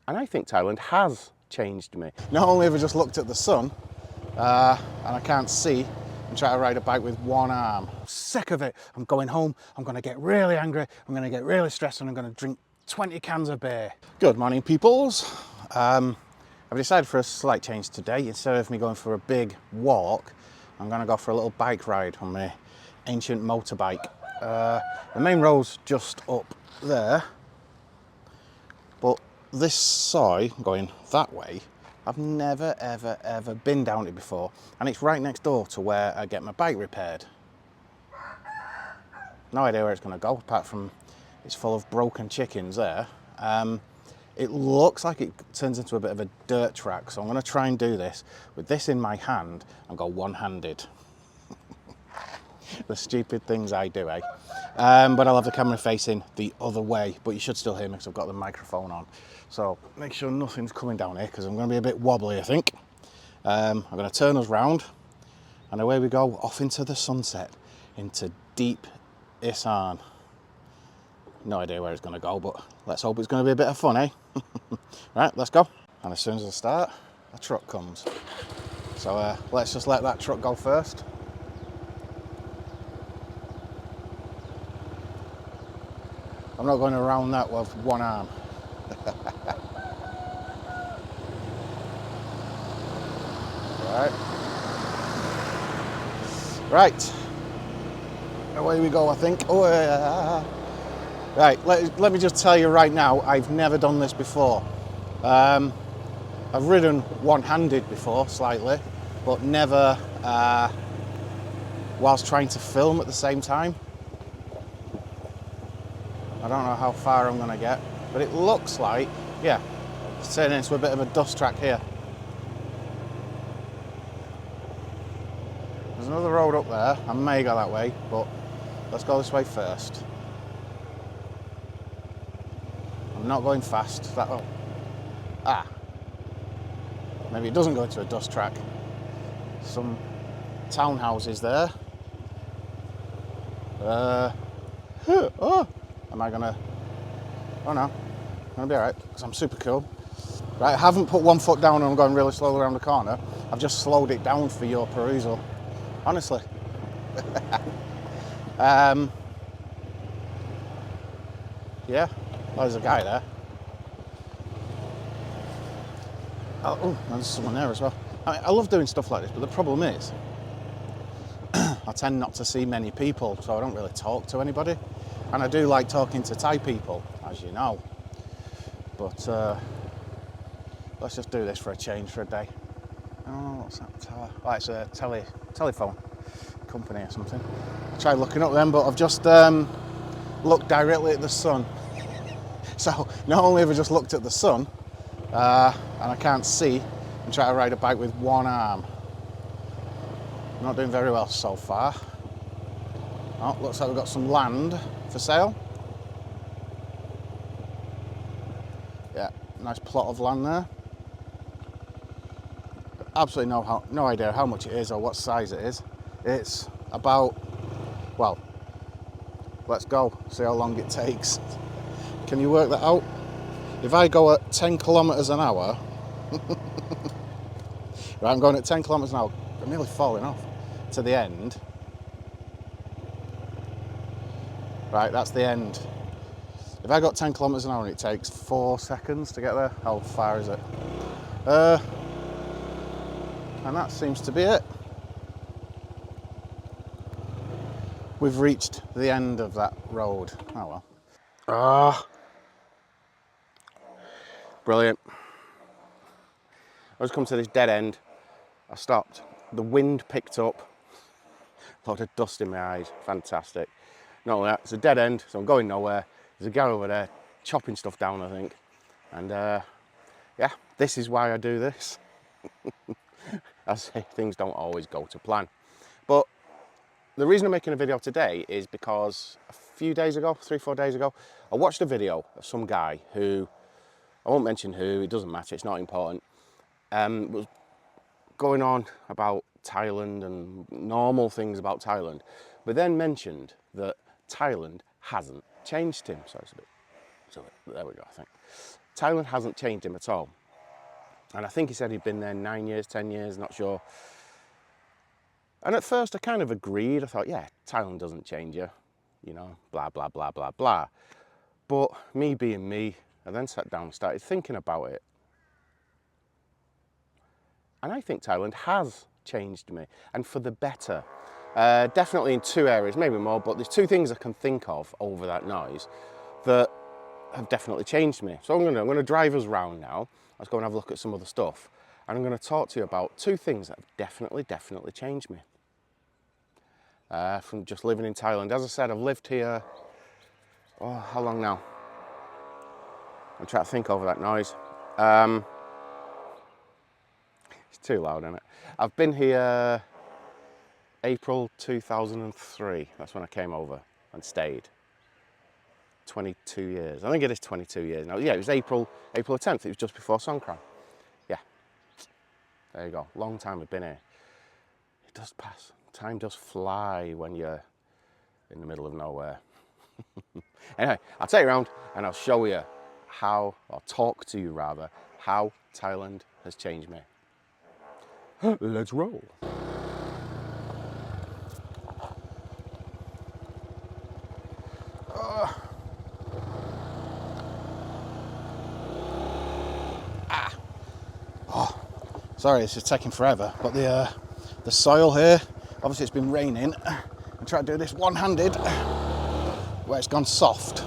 And I think Thailand has changed me. Not only have I just looked at the sun, and I can't see, and try to ride a bike with one arm. I'm sick of it. I'm going home, I'm going to get really angry, I'm going to get really stressed, and I'm going to drink 20 cans of beer. Good morning, peoples. I've decided for a slight change today. Instead of me going for a big walk, I'm going to go for a little bike ride on my ancient motorbike. The main road's just up there, but this side going that way, I've never ever been down it before, and it's right next door to where I get my bike repaired. No idea where it's going to go, apart from it's full of broken chickens there. It looks like it turns into a bit of a dirt track, so I'm going to try and do this with this in my hand and go one-handed. The stupid things I do, eh? But I'll have the camera facing the other way, but you should still hear me because I've got the microphone on. So make sure nothing's coming down here because I'm going to be a bit wobbly, I think. I'm going to turn us round and away we go off into the sunset, into deep ISAN. No idea where it's going to go, but let's hope it's going to be a bit of fun, eh? Right, let's go. And as soon as I start, a truck comes. So let's just let that truck go first. I'm not going around that with one arm. Right. Away we go, I think. Oh, right, let me just tell you right now, I've never done this before. I've ridden one-handed before, slightly, but never whilst trying to film at the same time. I don't know how far I'm going to get, but it looks like, yeah, it's turning into a bit of a dust track here. There's another road up there. I may go that way, but let's go this way first. I'm not going fast. Maybe it doesn't go into a dust track. Some townhouses there. Am I gonna? Oh no, I'm gonna be all right because I'm super cool. Right, I haven't put one foot down and I'm going really slowly around the corner. I've just slowed it down for your perusal, honestly. Yeah, there's a guy there. Oh, there's someone there as well. I mean, I love doing stuff like this, but the problem is I tend not to see many people, so I don't really talk to anybody. And I do like talking to Thai people, as you know. But let's just do this for a change for a day. Oh, what's that tower? Oh, it's a telephone company or something. I tried looking up them, but I've just looked directly at the sun. So not only have I just looked at the sun, and I can't see, and try to ride a bike with one arm. I'm not doing very well so far. Oh, looks like we've got some land for sale. Yeah, nice plot of land there. Absolutely no idea how much it is or what size it is. It's about, well, let's go, see how long it takes. Can you work that out? If I go at 10 kilometers an hour, right, I'm going at 10 kilometers an hour, I'm nearly falling off to the end. Right, that's the end. If I got 10 kilometers an hour and it takes 4 seconds to get there, how far is it? And that seems to be it. We've reached the end of that road. Oh well. Brilliant. I just come to this dead end. I stopped. The wind picked up. A lot of dust in my eyes. Fantastic. Not only that, it's a dead end, so I'm going nowhere. There's a guy over there chopping stuff down, I think. And yeah, this is why I do this. I say things don't always go to plan. But the reason I'm making a video today is because a few days ago, 3-4 days ago, I watched a video of some guy who, I won't mention who, it doesn't matter, it's not important, was going on about Thailand and normal things about Thailand, but then mentioned that Thailand hasn't changed him. So there we go, I think. Thailand hasn't changed him at all. And I think he said he'd been there 9 years, 10 years, not sure. And at first I kind of agreed. I thought, yeah, Thailand doesn't change you, you know, blah, blah, blah, blah, blah. But me being me, I then sat down and started thinking about it. And I think Thailand has changed me, and for the better. Definitely in 2 areas, maybe more, but there's 2 things I can think of over that noise that have definitely changed me. So I'm going to drive us round now. Let's go and have a look at some other stuff. And I'm going to talk to you about 2 things that have definitely changed me. From just living in Thailand. As I said, I've lived here, oh, how long now? I'm trying to think over that noise. It's too loud, isn't it? I've been here April 2003. That's when I came over and stayed. 22 years. I think it is 22 years now. Yeah, it was April the 10th. It was just before Songkran. Yeah. There you go. Long time I've been here. It does pass. Time does fly when you're in the middle of nowhere. Anyway, I'll take you around and I'll show you how, or talk to you rather, how Thailand has changed me. Let's roll. Sorry, this is taking forever, but the soil here, obviously it's been raining. I'm trying to do this one-handed, where it's gone soft.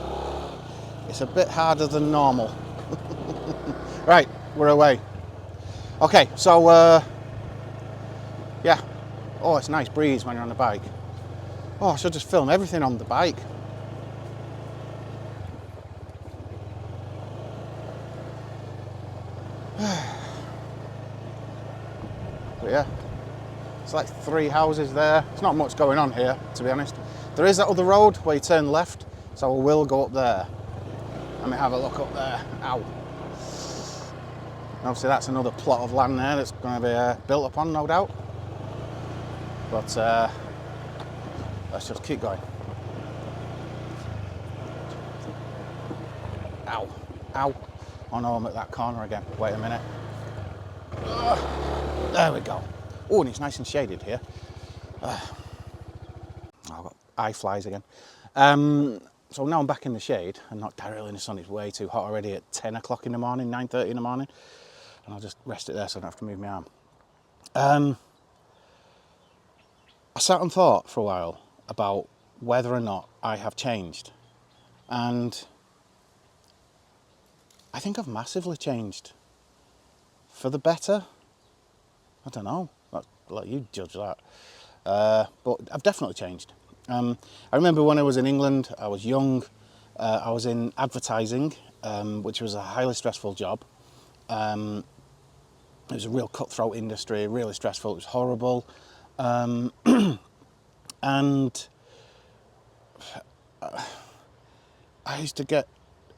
It's a bit harder than normal. Right, we're away. Okay, so, yeah. Oh, it's a nice breeze when you're on the bike. Oh, I should just film everything on the bike. But yeah, it's like 3 houses there. There's not much going on here, to be honest. There is that other road where you turn left, so I will go up there. Let me have a look up there. Ow. Obviously that's another plot of land there that's going to be built upon, no doubt. But let's just keep going. Ow. Ow. Oh no, I'm at that corner again. Wait a minute. There we go. Oh, and it's nice and shaded here. Oh, I've got eye flies again. So now I'm back in the shade and not directly in the sun. It's way too hot already at 10 o'clock in the morning, 9:30 in the morning. And I'll just rest it there so I don't have to move my arm. I sat and thought for a while about whether or not I have changed. And I think I've massively changed. For the better? I don't know. I'll let you judge that. But I've definitely changed. I remember when I was in England, I was young. I was in advertising, which was a highly stressful job. It was a real cutthroat industry, really stressful. It was horrible. And I used to get,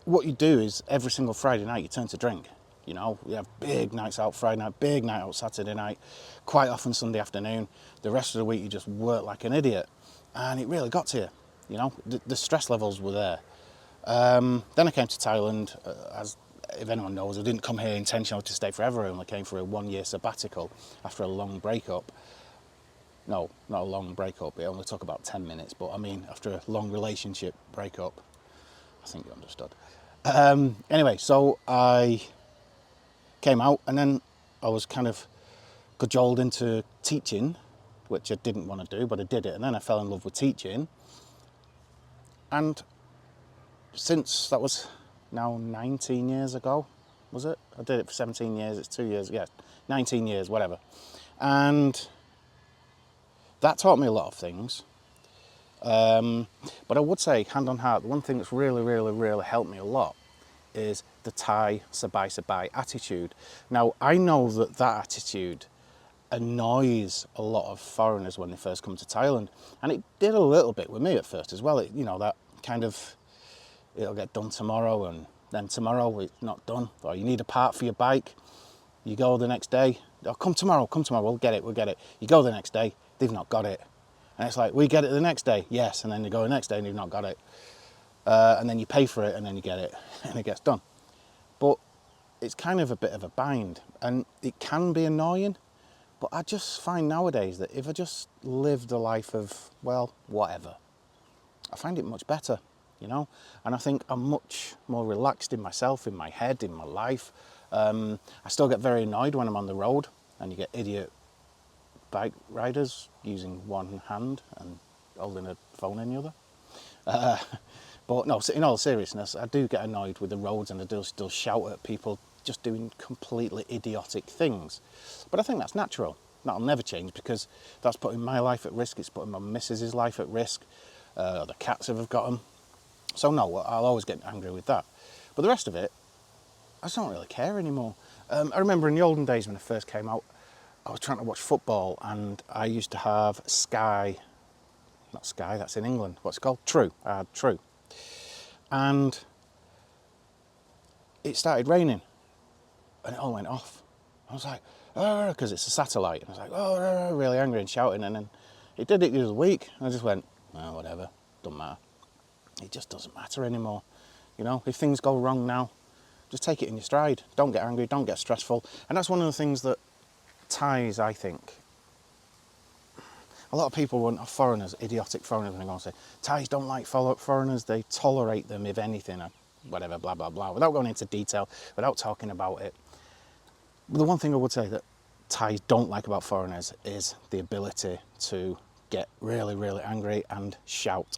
what you do is every single Friday night you turn to drink. You know, we have big nights out Friday night, big night out Saturday night, quite often Sunday afternoon. The rest of the week you just work like an idiot. And it really got to you, you know, the stress levels were there. Then I came to Thailand, as if anyone knows, I didn't come here intentionally to stay forever. I only came for a 1-year sabbatical after a long breakup. No, not a long breakup, it only took about 10 minutes, but I mean, after a long relationship breakup, I think you understood. Anyway, so I came out and then I was kind of cajoled into teaching, which I didn't want to do, but I did it. And then I fell in love with teaching. And since that was now 19 years ago, was it? I did it for 17 years, it's 2 years, yeah, 19 years, whatever. And that taught me a lot of things. But I would say, hand on heart, the one thing that's really helped me a lot is the Thai Sabai-sabai attitude. Now, I know that attitude annoys a lot of foreigners when they first come to Thailand. And it did a little bit with me at first as well. You know, that kind of, it'll get done tomorrow and then tomorrow it's not done. Or you need a part for your bike, you go the next day, oh, come tomorrow, we'll get it. You go the next day, they've not got it. And it's like, we get it the next day, yes, and then you go the next day and you've not got it. And then you pay for it and then you get it and it gets done. But it's kind of a bit of a bind, and it can be annoying, but I just find nowadays that if I just lived a life of, well, whatever, I find it much better, you know? And I think I'm much more relaxed in myself, in my head, in my life. I still get very annoyed when I'm on the road and you get idiot bike riders using one hand and holding a phone in the other. But no, in all seriousness, I do get annoyed with the roads, and I do still shout at people just doing completely idiotic things. But I think that's natural. That'll never change, because that's putting my life at risk, it's putting my missus's life at risk, the cats if I've got them. So no, I'll always get angry with that. But the rest of it, I just don't really care anymore. I remember in the olden days when I first came out, I was trying to watch football, and I used to have Sky, not Sky, that's in England, what's it called? True, I had True. And it started raining, and it all went off. I was like, oh, because it's a satellite. And I was like, oh, really angry and shouting, and then it did it the other week, and I just went, oh, whatever, doesn't matter. It just doesn't matter anymore. You know, if things go wrong now, just take it in your stride. Don't get angry, don't get stressful. And that's one of the things that Thais, I think, a lot of people want foreigners, idiotic foreigners, and they go and say, Thais don't like foreigners, they tolerate them if anything, or whatever, blah, blah, blah, without going into detail, without talking about it. But the one thing I would say that Thais don't like about foreigners is the ability to get really, really angry and shout.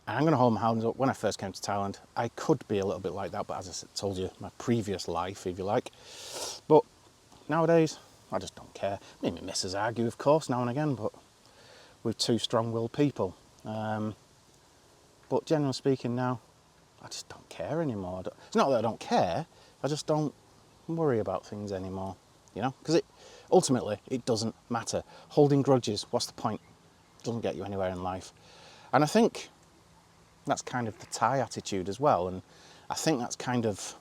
And I'm going to hold my hands up. When I first came to Thailand, I could be a little bit like that, but as I told you, my previous life, if you like. But nowadays, I just don't care. Me and my missus argue, of course, now and again, but we're two strong-willed people. But generally speaking now, I just don't care anymore. It's not that I don't care, I just don't worry about things anymore, you know? Because ultimately, it doesn't matter. Holding grudges, what's the point? It doesn't get you anywhere in life. And I think that's kind of the Thai attitude as well, and I think that's kind of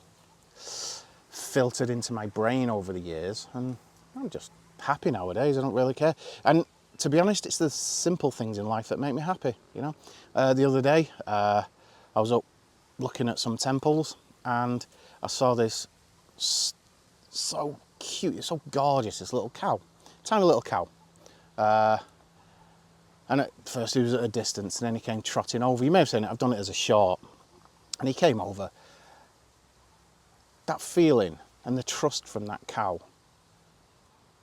filtered into my brain over the years, and I'm just happy nowadays. I don't really care. And to be honest, it's the simple things in life that make me happy, you know. The other day, I was up looking at some temples, and I saw this so cute, it's so gorgeous, this little cow, tiny little cow. And at first he was at a distance, and then he came trotting over. You may have seen it, I've done it as a short. And he came over. That feeling and the trust from that cow,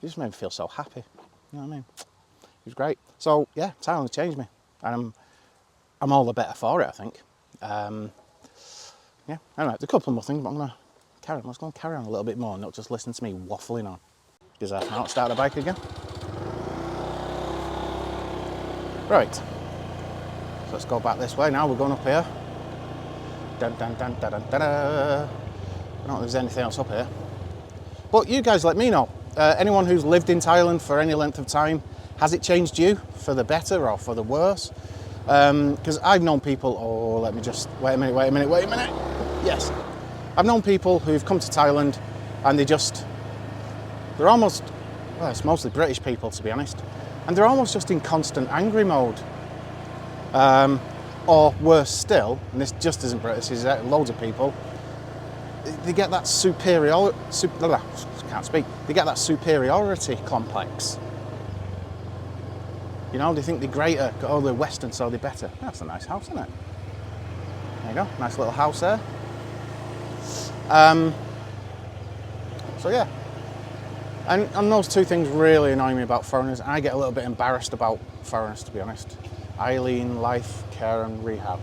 it just made me feel so happy. You know what I mean? It was great. So yeah, Thailand changed me, and I'm all the better for it, I think. Yeah, anyway, there's a couple more things, but I'm going to carry on. Let's go and carry on a little bit more, and not just listen to me waffling on. Because I can't start the bike again. Right, so let's go back this way now. We're going up here. Dun, dun, dun, dun, dun, dun, dun. I don't know if there's anything else up here. But you guys let me know. Anyone who's lived in Thailand for any length of time, has it changed you for the better or for the worse? Because I've known people, let me just, wait a minute. Yes. I've known people who've come to Thailand and they're almost, well, it's mostly British people to be honest, and they're almost just in constant angry mode. Or worse still, and this just isn't British, this is loads of people, they get that they get that superiority complex. You know, they think they're greater, oh, they're Western, so they're better. That's a nice house, isn't it? There you go, nice little house there. So yeah. And those two things really annoy me about foreigners. I get a little bit embarrassed about foreigners, to be honest. ISAN Life Care and Rehab.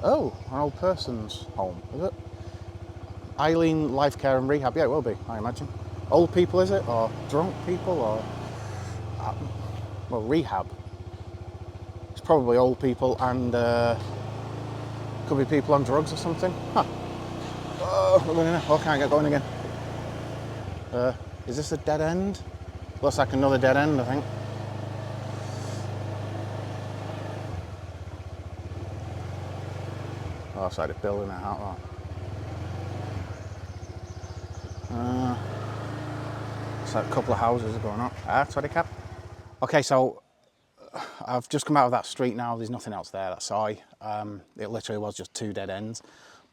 Oh, an old person's home, is it? ISAN Life Care and Rehab, yeah, it will be, I imagine. Old people, is it? Or drunk people, or... well, rehab. It's probably old people and could be people on drugs or something. Huh. Oh, we're going in there. Oh, can't get going again. Is this a dead end? Looks like another dead end, I think. Oh, it's like they're building it out. It's like a couple of houses are going up. Sorry, Cap. Okay, so I've just come out of that street now. There's nothing else there, that side. It literally was just two dead ends.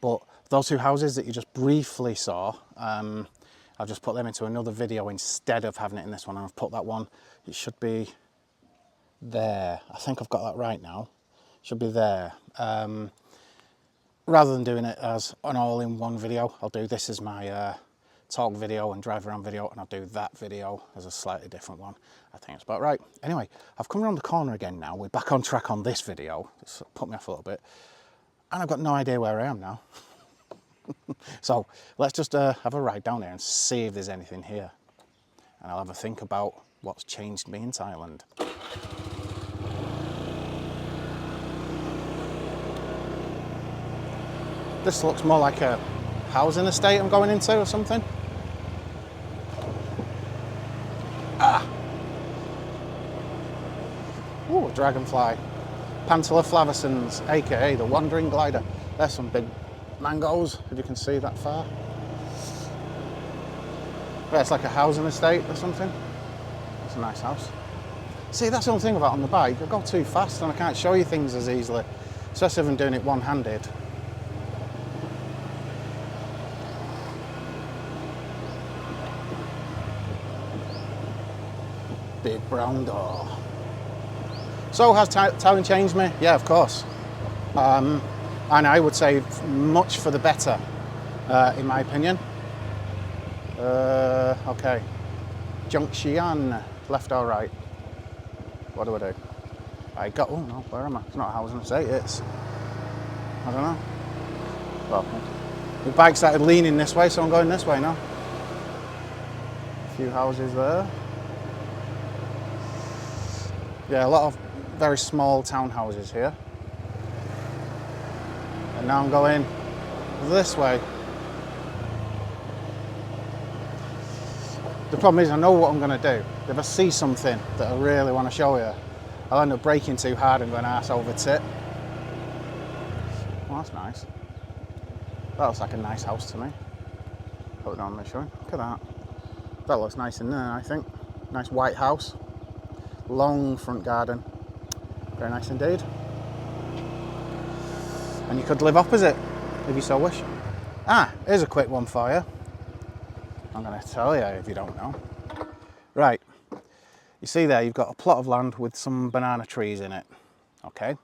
But those two houses that you just briefly saw, I've just put them into another video instead of having it in this one, and I've put that one, it should be there. I think I've got that right now. Should be there. Rather than doing it as an all-in-one video, I'll do this as my talk video and drive around video, and I'll do that video as a slightly different one. I think it's about right. Anyway, I've come around the corner again now. We're back on track on this video. It's put me off a little bit. And I've got no idea where I am now. So let's just have a ride down there and see if there's anything here. And I'll have a think about what's changed me in Thailand. This looks more like a housing estate I'm going into or something. Ah! Ooh, a dragonfly. Pantala flavescens, aka the wandering glider. There's some big mangoes, if you can see that far. Yeah, it's like a housing estate or something. It's a nice house. See, that's the only thing about on the bike. I go too fast and I can't show you things as easily, especially if I'm doing it one-handed. Big brown door. So has Thailand changed me? Yeah, of course. And I would say much for the better, in my opinion. Okay. Junction, left or right? What do I do? I got, oh no, where am I? It's not a housing estate, it's, I don't know. Well, the bike started leaning this way, so I'm going this way now. A few houses there. Yeah, a lot of very small townhouses here. And now I'm going this way. The problem is I know what I'm going to do. If I see something that I really want to show you, I'll end up braking too hard and going arse over tit. Well, that's nice. That looks like a nice house to me. Put it on my showing. Look at that. That looks nice in there, I think. Nice white house. Long front garden. Very nice indeed. And you could live opposite if you so wish. Ah, here's a quick one for you. I'm going to tell you if you don't know. Right, you see there you've got a plot of land with some banana trees in it. Okay,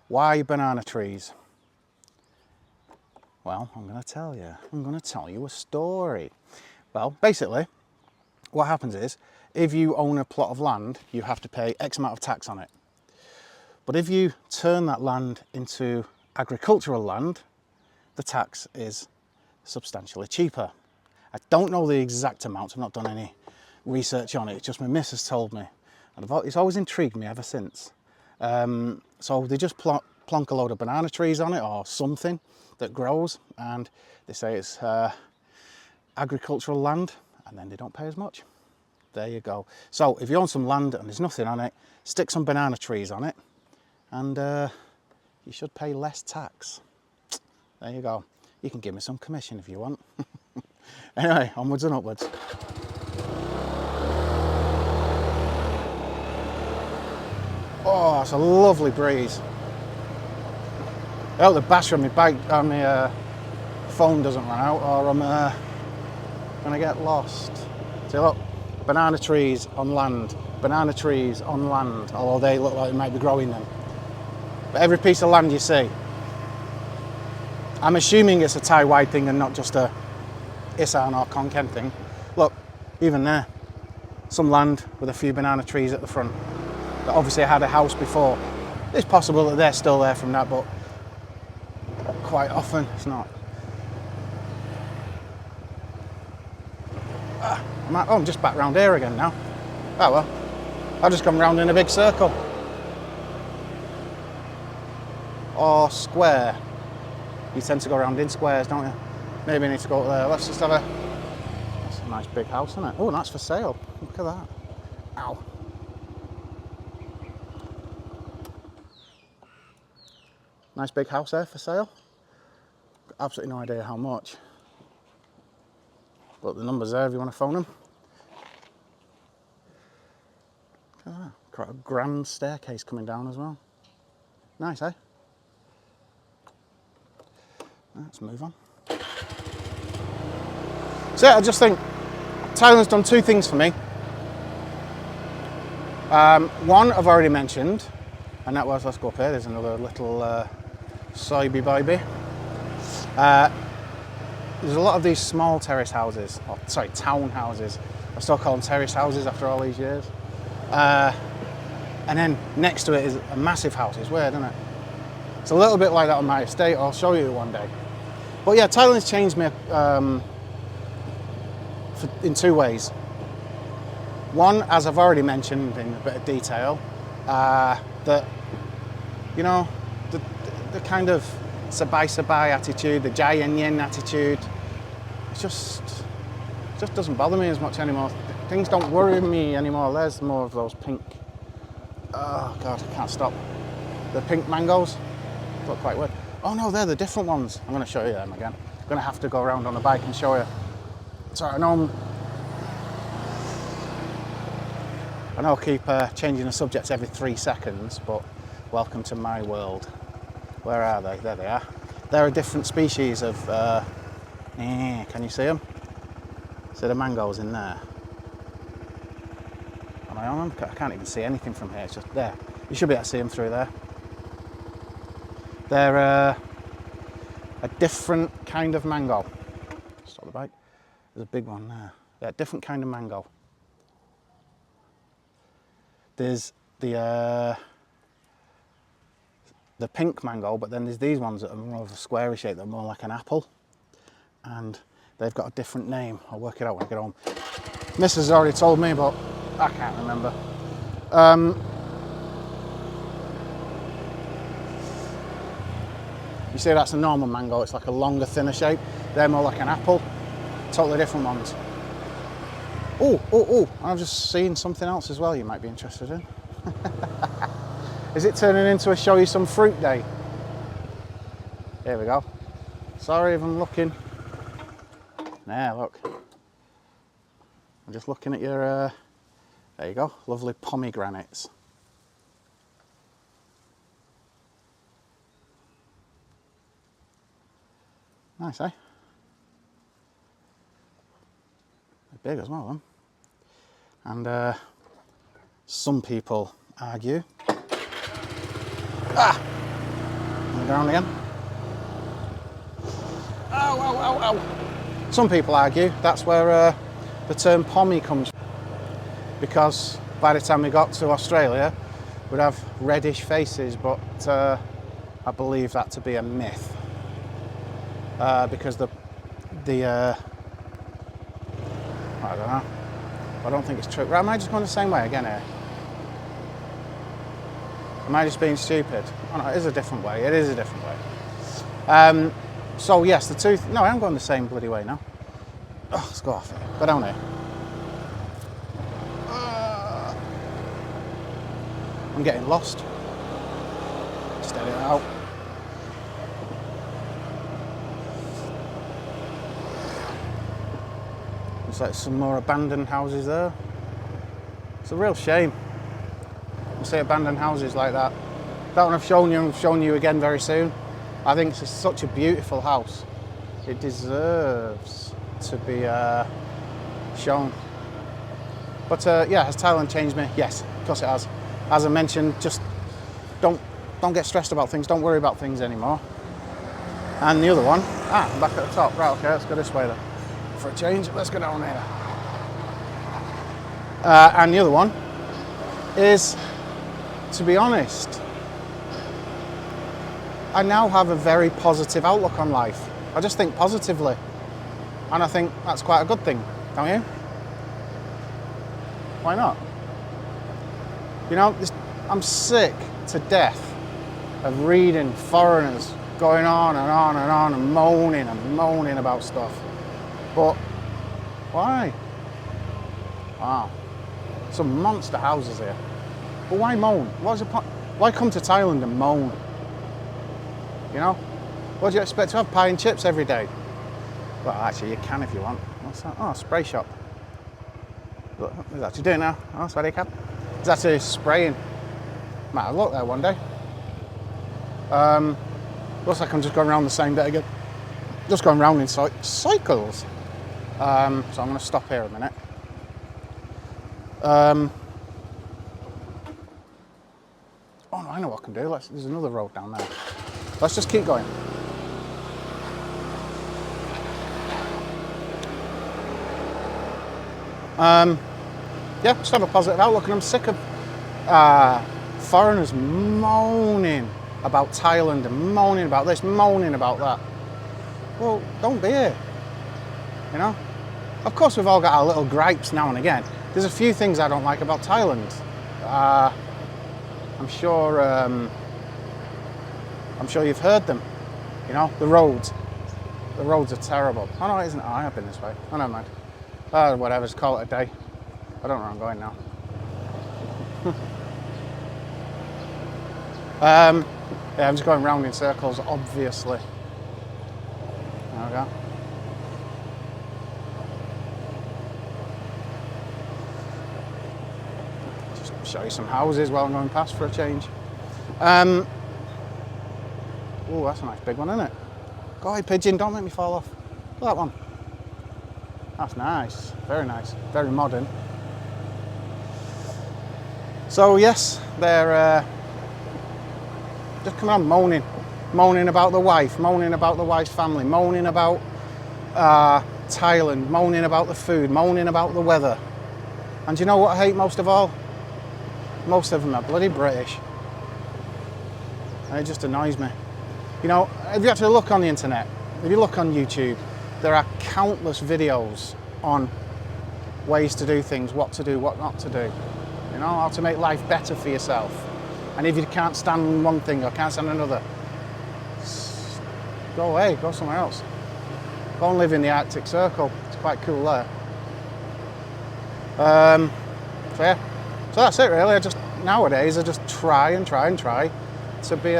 why banana trees? Well, I'm going to tell you. I'm going to tell you a story. Well, basically, what happens is, if you own a plot of land, you have to pay X amount of tax on it. But if you turn that land into agricultural land, the tax is substantially cheaper. I don't know the exact amount, I've not done any research on it, it's just my missus told me. And it's always intrigued me ever since. So they just plonk a load of banana trees on it or something that grows, and they say it's agricultural land, and then they don't pay as much. There you go. So if you own some land and there's nothing on it, stick some banana trees on it, and you should pay less tax. There you go. You can give me some commission if you want. Anyway, onwards and upwards. Oh, it's a lovely breeze. I hope the battery on my bike, on my phone doesn't run out, or I'm gonna get lost. See, look, banana trees on land, banana trees on land, although they look like they might be growing them. But every piece of land you see, I'm assuming it's a Thai-wide thing and not just a ISAN or Khon Kaen thing. Look, even there, some land with a few banana trees at the front that obviously had a house before. It's possible that they're still there from that, but quite often it's not. I'm just back round here again now. Oh well, I've just come round in a big circle. Or square. You tend to go around in squares, don't you? Maybe I need to go up there. Let's just have a... That's a nice big house, isn't it? Oh, that's for sale. Look at that. Ow. Nice big house there for sale. Got absolutely no idea how much. But the number's there if you want to phone them. Look at that. Quite a grand staircase coming down as well. Nice, eh? Let's move on. So yeah, I just think Thailand's done two things for me. One I've already mentioned, and that was, let's go up here, there's another little Sabai-sabai. There's a lot of these small terrace houses, or sorry, town houses. I still call them terrace houses after all these years. And then next to it is a massive house. It's weird, isn't it? It's a little bit like that on my estate. I'll show you one day. But yeah, Thailand's changed me in two ways. One, as I've already mentioned in a bit of detail, that, you know, the kind of Sabai-sabai attitude, the Jai and Yin attitude, it just doesn't bother me as much anymore. Things don't worry me anymore. There's more of those pink, oh God, I can't stop. The pink mangoes look quite weird. Oh no, they're the different ones. I'm going to show you them again. I'm going to have to go around on the bike and show you. Sorry, I know I keep changing the subjects every 3 seconds, but welcome to my world. Where are they? There they are. They're a different species of, can you see them? See the mangoes in there? Am I on them? I can't even see anything from here, it's just there. You should be able to see them through there. They're a different kind of mango. Stop the bike. There's a big one there. They're a different kind of mango. There's the pink mango, but then there's these ones that are more of a squarey shape, they're more like an apple. And they've got a different name. I'll work it out when I get home. Mrs. has already told me, but I can't remember. You see, that's a normal mango. It's like a longer, thinner shape. They're more like an apple. Totally different ones. Oh, I've just seen something else as well you might be interested in. Is it turning into a show you some fruit day? Here we go. Sorry if I'm looking. There, look. I'm just looking at your, there you go, lovely pomegranates. Nice, eh? They're big as well, then. And some people argue. Ah! On the ground again. Ow, ow, ow, ow. Some people argue that's where the term pommy comes from. Because by the time we got to Australia, we'd have reddish faces, but I believe that to be a myth. Because the I don't know. I don't think it's true. Right, am I just going the same way again here? Am I just being stupid? Oh no, it is a different way. It is a different way. So yes, the two... No, I am going the same bloody way now. Oh, let's go off here. Go down here. I'm getting lost. Steady it out. Looks like some more abandoned houses there. It's a real shame. You see abandoned houses like that. That one I've shown you again very soon. I think it's such a beautiful house. It deserves to be shown. But yeah, has Thailand changed me? Yes, of course it has. As I mentioned, just don't get stressed about things. Don't worry about things anymore. And the other one, I'm back at the top. Right, okay, let's go this way then. For a change, let's go down here. And the other one is, to be honest, I now have a very positive outlook on life. I just think positively. And I think that's quite a good thing, don't you? Why not? You know, I'm sick to death of reading foreigners going on and on and on and moaning about stuff. But why? Wow. Some monster houses here. But why moan? What's the point? Why come to Thailand and moan? You know? What do you expect to have? Pie and chips every day? Well, actually, you can if you want. What's that? Oh, a spray shop. Look, what is that you doing now? Oh, sorry, cap. It's actually spraying. Might have looked there one day. Looks like I'm just going around the same bit again. just going round in cycles. So I'm going to stop here a minute. Oh no, I know what I can do. There's another road down there. Let's just keep going. Yeah, just have a positive outlook, and I'm sick of foreigners moaning about Thailand and moaning about this, moaning about that. Well, don't be here, you know? Of course, we've all got our little gripes now and again. There's a few things I don't like about Thailand. I'm sure you've heard them. You know, the roads. The roads are terrible. Oh no, it isn't. I have been this way. Oh, never mind. Whatever, just call it a day. I don't know where I'm going now. Yeah, I'm just going round in circles, obviously. There we go. Just show you some houses while I'm going past for a change. Oh, that's a nice big one, isn't it? Go ahead, pigeon, don't make me fall off. Look at that one. That's nice, very modern. So yes, they're just coming on moaning about the wife, moaning about the wife's family, moaning about Thailand, moaning about the food, moaning about the weather. And do you know what I hate most of all? Most of them are bloody British. And it just annoys me. You know, if you actually look on the internet, if you look on YouTube, there are countless videos on ways to do things, what to do, what not to do. You know, how to make life better for yourself. And if you can't stand one thing or can't stand another, go away, go somewhere else. Go and live in the Arctic Circle. It's quite cool there. So yeah, so that's it really. Nowadays I just try to be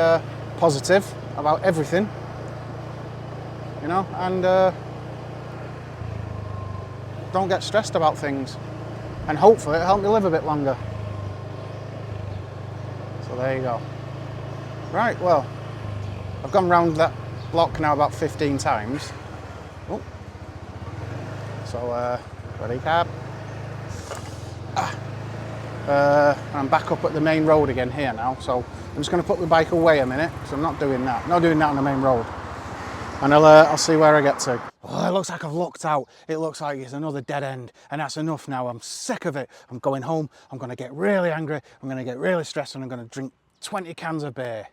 positive about everything, you know, and don't get stressed about things, and hopefully it'll help me live a bit longer. So there you go. Right, well, I've gone round that block now about 15 times. Oh. So, ready, cab. I'm back up at the main road again here now, so I'm just going to put the bike away a minute, because I'm not doing that. Not doing that on the main road. And I'll see where I get to. Oh, it looks like I've looked out. It looks like it's another dead end, and that's enough now. I'm sick of it. I'm going home. I'm going to get really angry. I'm going to get really stressed, and I'm going to drink 20 cans of beer.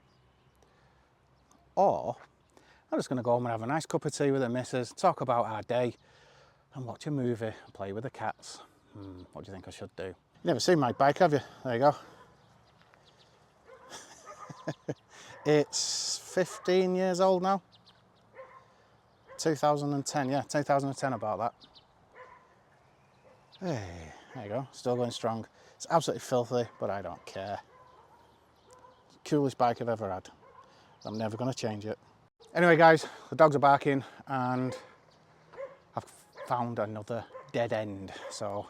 Or I'm just going to go home and have a nice cup of tea with the missus, talk about our day, and watch a movie, and play with the cats. What do you think I should do? You've never seen my bike, have you? There you go. It's 15 years old now. 2010, yeah, 2010 about that. Hey, there you go, still going strong. It's absolutely filthy, but I don't care. Coolest bike I've ever had. I'm never going to change it. Anyway guys, the dogs are barking and I've found another dead end. So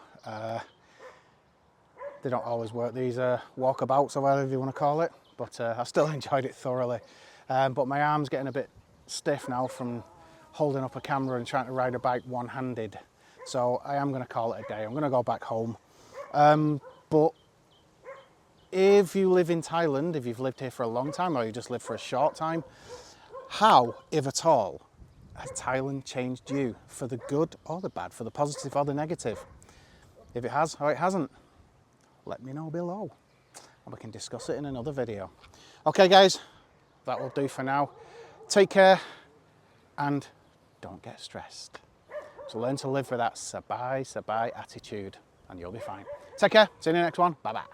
they don't always work, these walkabouts or whatever you want to call it, but I still enjoyed it thoroughly. But my arm's getting a bit stiff now from holding up a camera and trying to ride a bike one-handed. So I am going to call it a day. I'm going to go back home. But if you live in Thailand, if you've lived here for a long time or you just lived for a short time, how, if at all, has Thailand changed you for the good or the bad, for the positive or the negative? If it has or it hasn't, let me know below and we can discuss it in another video. Okay guys, that will do for now. Take care and don't get stressed. So learn to live with that Sabai-sabai attitude and you'll be fine. Take care, see you in the next one, bye bye.